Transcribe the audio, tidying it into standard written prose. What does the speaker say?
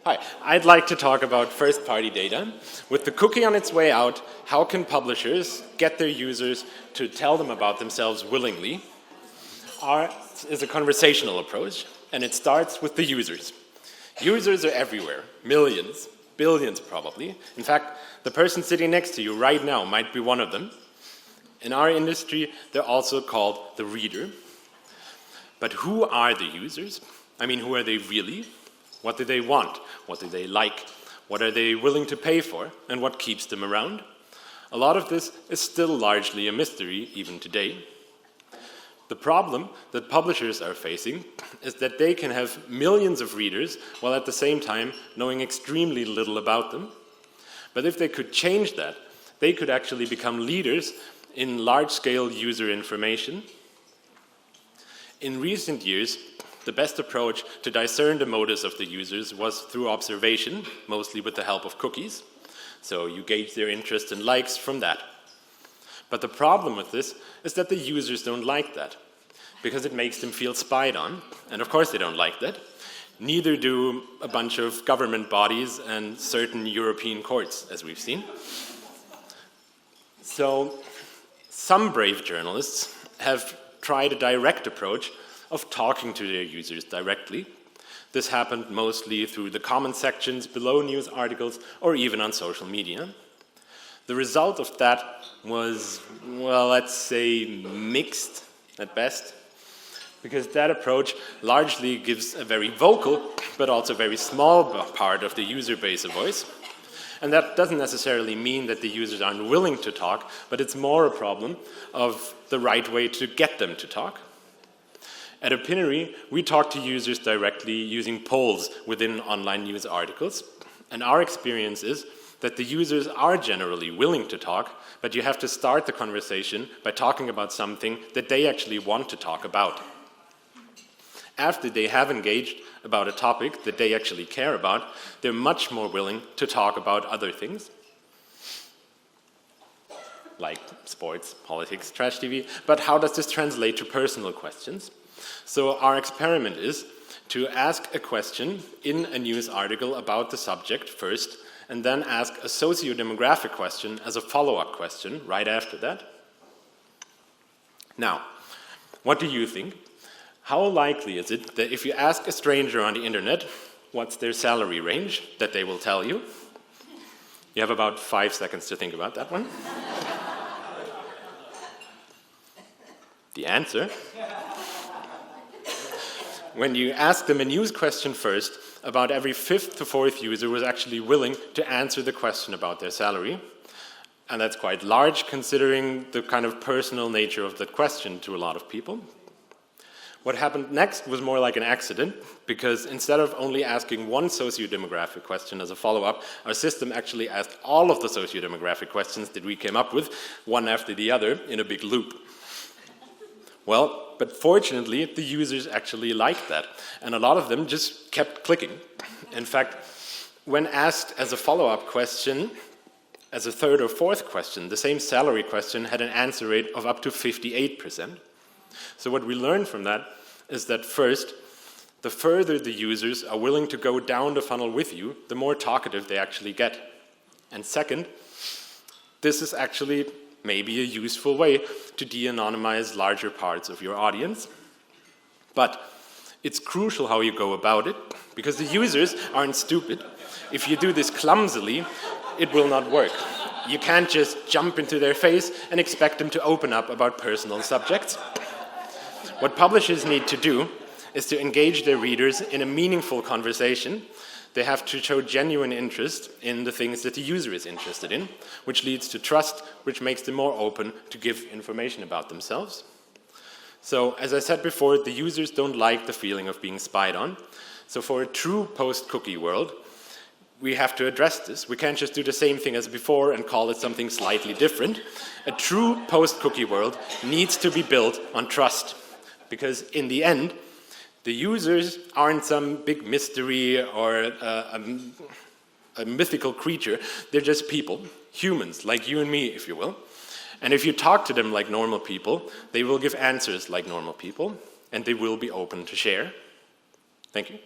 Hi, I'd like to talk about first-party data. With the cookie on its way out, how can publishers get their users to tell them about themselves willingly? Ours is a conversational approach, and it starts with the users. Users are everywhere, millions, billions probably. In fact, the person sitting next to you right now might be one of them. In our industry, they're also called the reader. But who are the users? I mean, who are they really? What do they want? What do they like? What are they willing to pay for? And what keeps them around? A lot of this is still largely a mystery, even today. The problem that publishers are facing is that they can have millions of readers while at the same time knowing extremely little about them. But if they could change that, they could actually become leaders in large-scale user information. In recent years, the best approach to discern the motives of the users was through observation, mostly with the help of cookies. So you gauge their interest and likes from that. But the problem with this is that the users don't like that, because it makes them feel spied on, and of course they don't like that. Neither do a bunch of government bodies and certain European courts, as we've seen. So some brave journalists have tried a direct approach of talking to their users directly. This happened mostly through the comment sections below news articles or even on social media. The result of that was, well, let's say mixed at best, because that approach largely gives a very vocal but also very small part of the user base a voice. And that doesn't necessarily mean that the users aren't willing to talk, but it's more a problem of the right way to get them to talk. At Opinory, we talk to users directly using polls within online news articles. And our experience is that the users are generally willing to talk, but you have to start the conversation by talking about something that they actually want to talk about. After they have engaged about a topic that they actually care about, they're much more willing to talk about other things, like sports, politics, trash TV. But how does this translate to personal questions? So our experiment is to ask a question in a news article about the subject first, and then ask a socio-demographic question as a follow-up question right after that. Now, what do you think? How likely is it that if you ask a stranger on the internet what's their salary range, that they will tell you? You have about 5 seconds to think about that one. The answer? When you ask them a news question first, about every 5th to 4th user was actually willing to answer the question about their salary. And that's quite large considering the kind of personal nature of that question to a lot of people. What happened next was more like an accident, because instead of only asking one socio-demographic question as a follow-up, our system actually asked all of the socio-demographic questions that we came up with, one after the other, in a big loop. Well, but fortunately, the users actually liked that, and a lot of them just kept clicking. In fact, when asked as a follow-up question, as a 3rd or 4th question, the same salary question had an answer rate of up to 58%. So what we learned from that is that first, the further the users are willing to go down the funnel with you, the more talkative they actually get. And second, this is actually maybe a useful way to de-anonymize larger parts of your audience. But it's crucial how you go about it, because the users aren't stupid. If you do this clumsily, it will not work. You can't just jump into their face and expect them to open up about personal subjects. What publishers need to do is to engage their readers in a meaningful conversation. They have to show genuine interest in the things that the user is interested in, which leads to trust, which makes them more open to give information about themselves. So, as I said before, the users don't like the feeling of being spied on. So for a true post-cookie world, we have to address this. We can't just do the same thing as before and call it something slightly different. A true post-cookie world needs to be built on trust, because in the end, the users aren't some big mystery or a mythical creature. They're just people, humans, like you and me, if you will. And if you talk to them like normal people, they will give answers like normal people, and they will be open to share. Thank you.